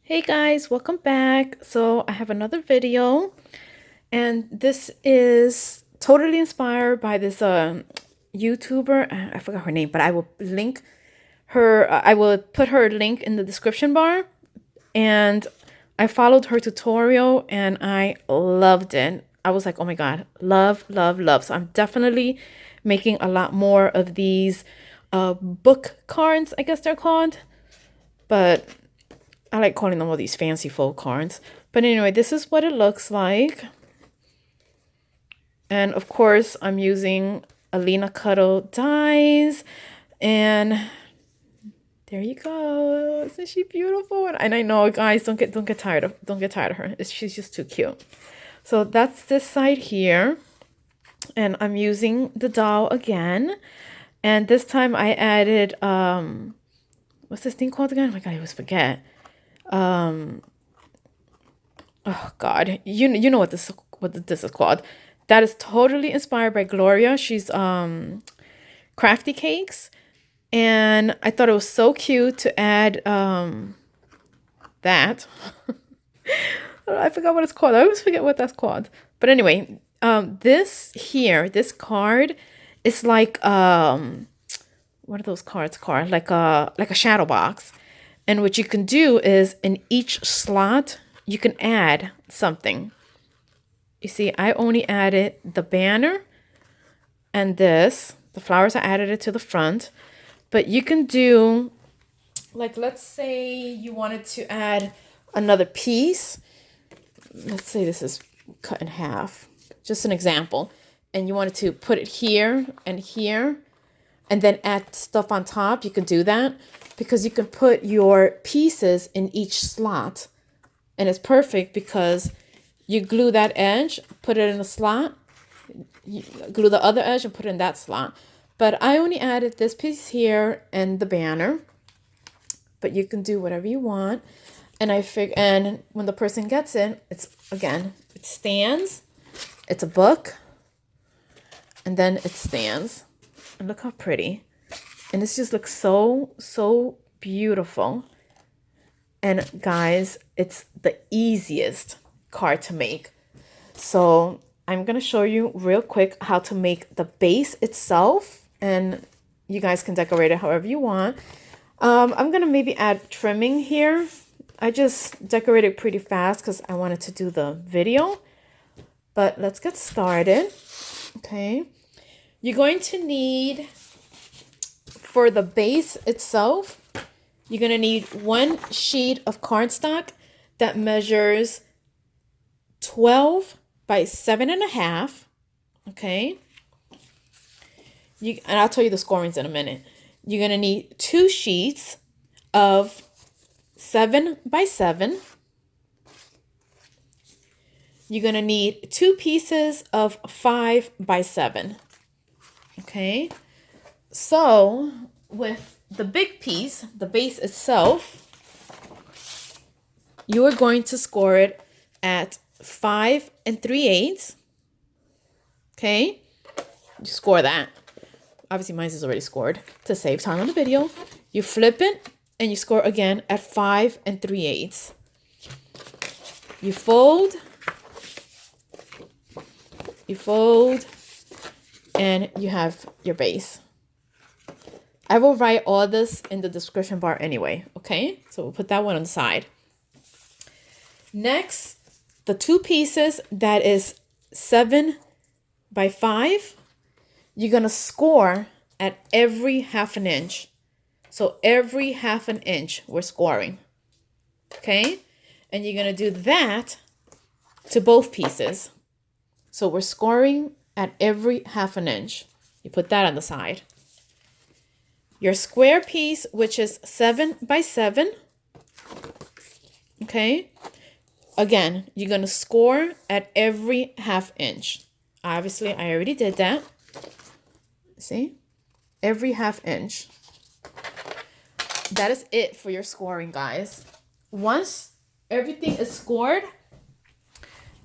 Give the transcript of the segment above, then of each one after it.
Hey guys, welcome back. So I have another video, and this is totally inspired by this YouTuber. I forgot her name, but I will link her. I will put her link in the description bar. And I followed her tutorial, and I loved it. I was like, oh my god, love, love, love. So I'm definitely making a lot more of these book cards, I guess they're called, but I like calling them all these fancy folk cards. But anyway, this is what it looks like. And of course, I'm using Alina Cuddle dies. And there you go. Isn't she beautiful? And I know, guys, don't get tired of her. She's just too cute. So that's this side here. And I'm using the doll again. And this time I added what's this thing called again? Oh my god, I always forget. Oh god, you know what this is called. That is totally inspired by Gloria. She's crafty cakes, and I thought it was so cute to add that. I forgot what it's called. I always forget what that's called. But anyway, this card is like what are those cards called? Like a shadow box. And what you can do is in each slot, you can add something. You see, I only added the banner and the flowers, I added it to the front. But you can do, like, let's say you wanted to add another piece. Let's say this is cut in half, just an example. And you wanted to put it here and here, and then add stuff on top. You can do that because you can put your pieces in each slot, and it's perfect because you glue that edge, put it in a slot, you glue the other edge and put it in that slot. But I only added this piece here and the banner, but you can do whatever you want. And and when the person gets it, it stands, it's a book, and then it stands. And look how pretty. And this just looks so beautiful. And guys, it's the easiest card to make. So I'm going to show you real quick how to make the base itself. And you guys can decorate it however you want. I'm going to maybe add trimming here. I just decorated pretty fast because I wanted to do the video. But let's get started. Okay. You're going to need, for the base itself, you're going to need one sheet of cardstock that measures 12 by 7.5. Okay. And I'll tell you the scorings in a minute. You're going to need 2 sheets of 7 by 7. You're going to need 2 pieces of 5 by 7. Okay, so with the big piece, the base itself, you are going to score it at 5 3/8. Okay, you score that. Obviously, mine is already scored to save time on the video. You flip it and you score again at 5 3/8. You fold, and you have your base. I will write all this in the description bar anyway, okay? So we'll put that one on the side. Next, the 2 pieces that is 7 by 5, you're going to score at every 1/2 inch. So every 1/2 inch we're scoring, okay? And you're going to do that to both pieces. So we're scoring at every 1/2 inch. You put that on the side. Your square piece, which is 7 by 7. Okay. Again, you're going to score at every 1/2 inch. Obviously, I already did that. See? Every 1/2 inch. That is it for your scoring, guys. Once everything is scored,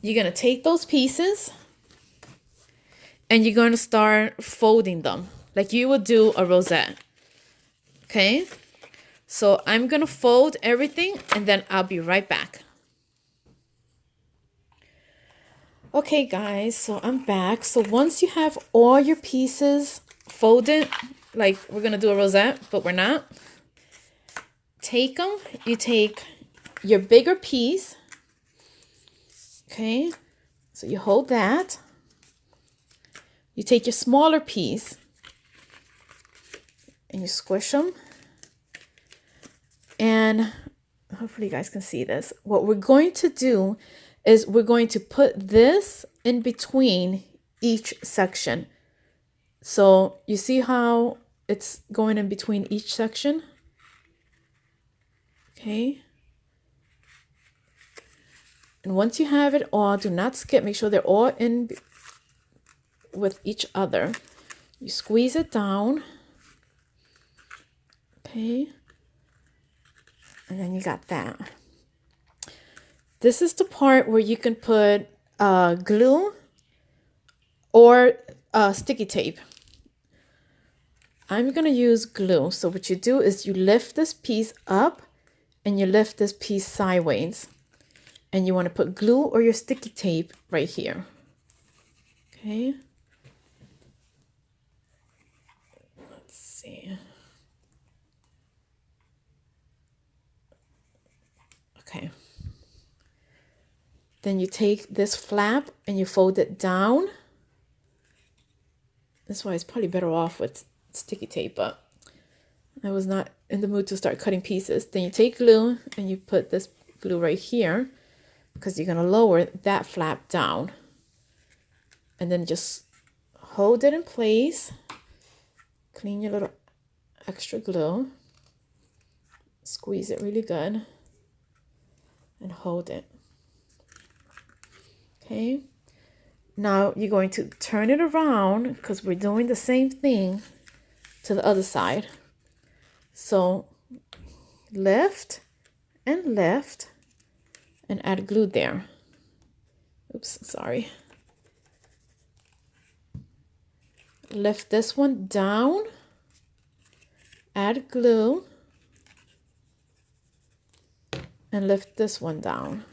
you're going to take those pieces and you're going to start folding them like you would do a rosette. Okay? So I'm gonna fold everything and then I'll be right back. Okay guys, so I'm back. So once you have all your pieces folded, like we're gonna do a rosette, but we're not. Take them, you take your bigger piece, okay? So you hold that. You take your smaller piece and you squish them. And hopefully you guys can see this. What we're going to do is we're going to put this in between each section. So you see how it's going in between each section? Okay. And once you have it all, do not skip. Make sure they're all in with each other. You squeeze it down. Okay. And then you got that. This is the part where you can put glue or sticky tape. I'm going to use glue. So what you do is you lift this piece up and you lift this piece sideways. And you want to put glue or your sticky tape right here. Okay. Let's see. Okay. Then you take this flap and you fold it down. That's why it's probably better off with sticky tape, but I was not in the mood to start cutting pieces. Then you take glue and you put this glue right here because you're going to lower that flap down. And then just hold it in place. Clean your little extra glue. Squeeze it really good. And hold it. Okay. Now you're going to turn it around because we're doing the same thing to the other side. So lift and lift and add glue there. Oops, sorry. Lift this one down, add glue, and lift this one down.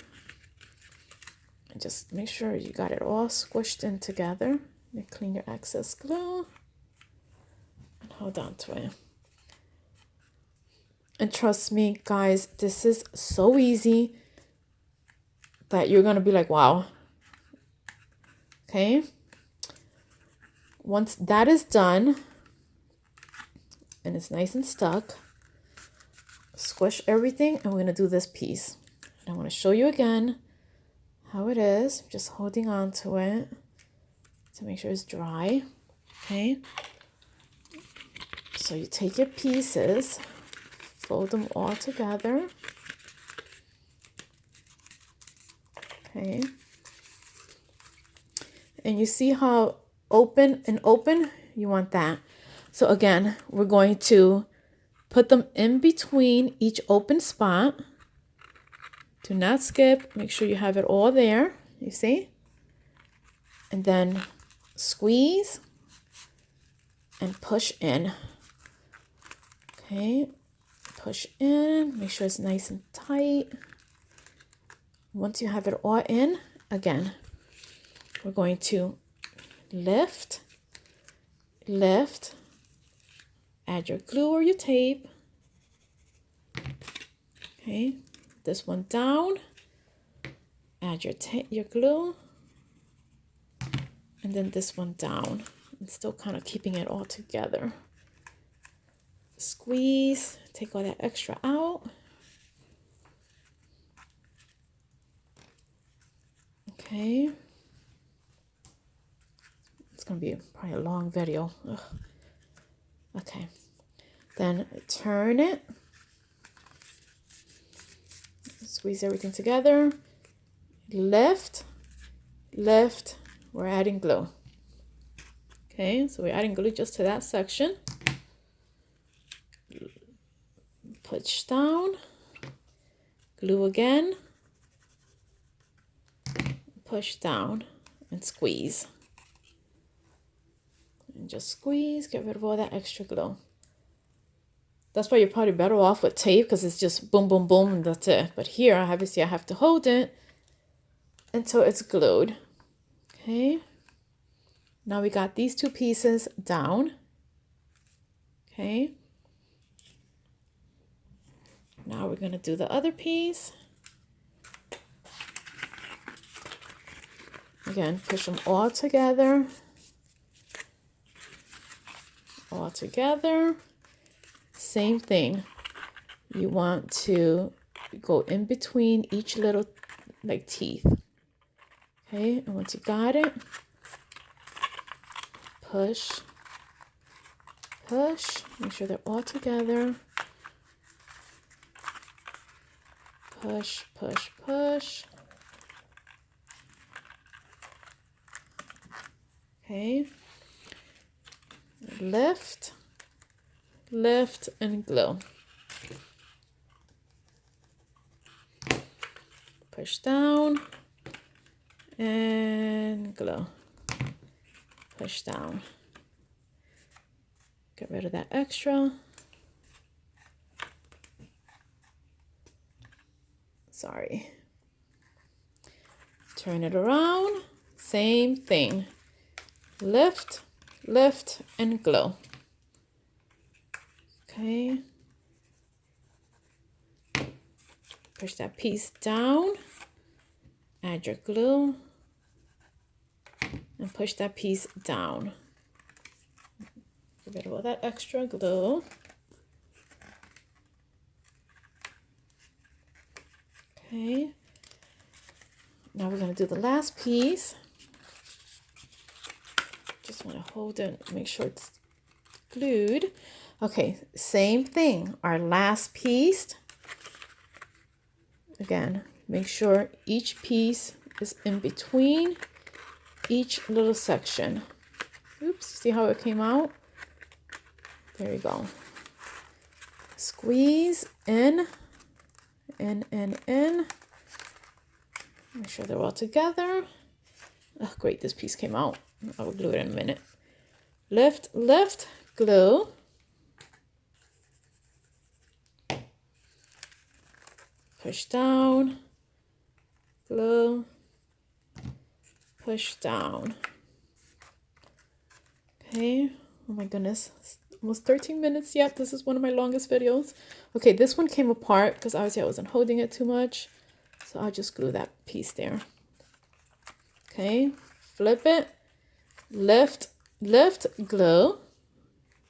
And just make sure you got it all squished in together. You clean your excess glue and hold on to it. And trust me, guys, this is so easy that you're going to be like, wow. Okay. Once that is done and it's nice and stuck, squish everything and we're going to do this piece. And I want to show you again how it is. Just holding on to it to make sure it's dry. Okay. So you take your pieces, fold them all together. Okay. And you see how open and open? You want that. So again, we're going to put them in between each open spot. Do not skip. Make sure you have it all there. You see? And then squeeze and push in. Okay. Push in. Make sure it's nice and tight. Once you have it all in, again, we're going to lift, lift, add your glue or your tape. Okay, this one down, add your glue, and then this one down. And still kind of keeping it all together. Squeeze, take all that extra out. Okay. It's going to be probably a long video. Ugh. Okay. Then turn it. Squeeze everything together. Lift. Lift. We're adding glue. Okay, so we're adding glue just to that section. Push down. Glue again. Push down and squeeze. And just squeeze, get rid of all that extra glue. That's why you're probably better off with tape, because it's just boom, boom, boom, and that's it. But here, obviously, I have to hold it until it's glued. Okay. Now we got these two pieces down. Okay. Now we're going to do the other piece. Again, push them all together. All together. Same thing. You want to go in between each little like teeth. Okay, and once you got it, push, push, make sure they're all together. Push, push, push. Okay. Lift, lift, and glue. Push down and glue. Push down. Get rid of that extra. Sorry. Turn it around. Same thing. Lift, lift, and glue. Okay. Push that piece down. Add your glue. And push that piece down. Get rid of all that extra glue. Okay. Now we're going to do the last piece. Just want to hold it, make sure it's glued. Okay, same thing. Our last piece. Again, make sure each piece is in between each little section. Oops, see how it came out? There you go. Squeeze in, in. Make sure they're all together. Oh, great, this piece came out. I will glue it in a minute. Lift, lift, glue. Push down, glue, push down. Okay, oh my goodness, almost 13 minutes yet. This is one of my longest videos. Okay, this one came apart because obviously I wasn't holding it too much. So I'll just glue that piece there. Okay, flip it, lift, lift, glue.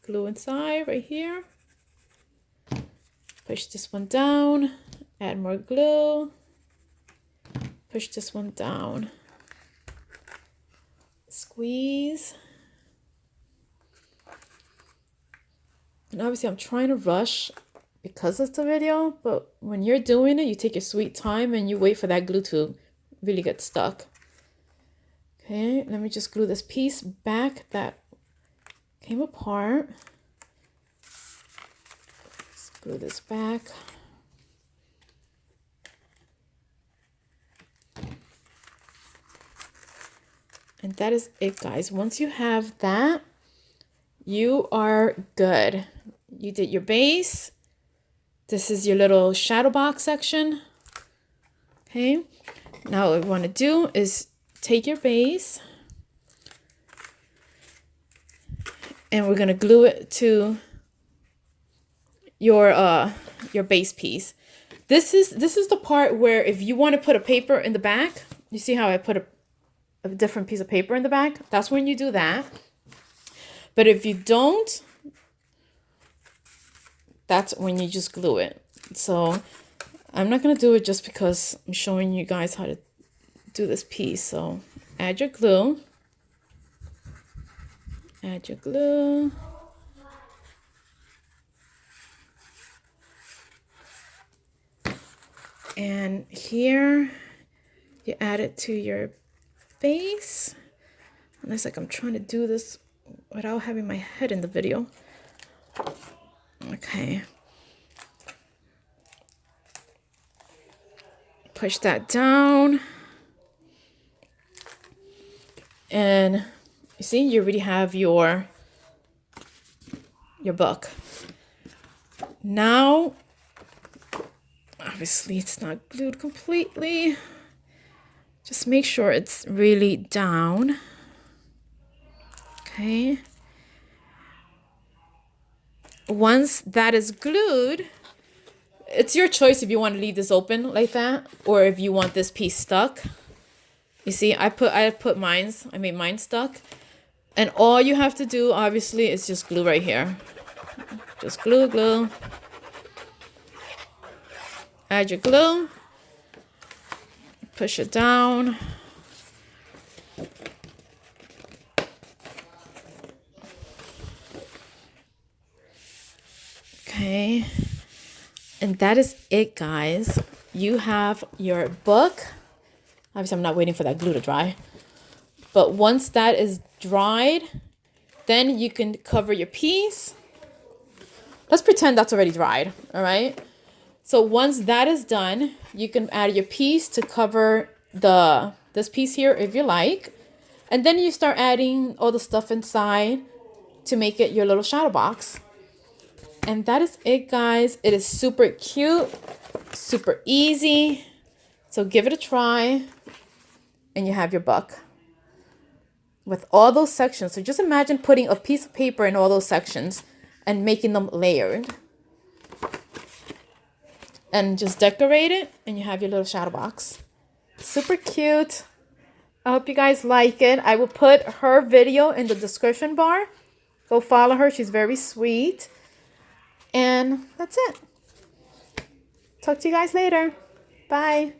Glue inside right here. Push this one down. Add more glue. Push this one down. Squeeze. And obviously I'm trying to rush because it's a video, but when you're doing it, you take your sweet time and you wait for that glue to really get stuck. Okay, let me just glue this piece back that came apart. Let's glue this back. And that is it, guys. Once you have that, you are good. You did your base. This is your little shadow box section. Okay. Now what we want to do is take your base and we're going to glue it to your base piece. This is the part where if you want to put a paper in the back, you see how I put a different piece of paper in the back? That's when you do that. But if you don't, that's when you just glue it. So I'm not going to do it just because I'm showing you guys how to do this piece. So add your glue. Add your glue. And here you add it to your base. And it's like I'm trying to do this without having my head in the video. Okay. Push that down. And you see, you already have your book. Now, obviously it's not glued completely. Just make sure it's really down. Okay. Once that is glued, it's your choice if you want to leave this open like that or if you want this piece stuck. You see, I made mine stuck. And all you have to do, obviously, is just glue right here. Just glue, glue. Add your glue. Push it down. Okay. And that is it, guys. You have your book. Obviously, I'm not waiting for that glue to dry. But once that is dried, then you can cover your piece. Let's pretend that's already dried, all right? So once that is done, you can add your piece to cover this piece here if you like. And then you start adding all the stuff inside to make it your little shadow box. And that is it, guys. It is super cute, super easy. So give it a try and you have your book with all those sections. So just imagine putting a piece of paper in all those sections and making them layered. And just decorate it and you have your little shadow box. Super cute. I hope you guys like it. I will put her video in the description bar. Go follow her. She's very sweet. And that's it. Talk to you guys later. Bye.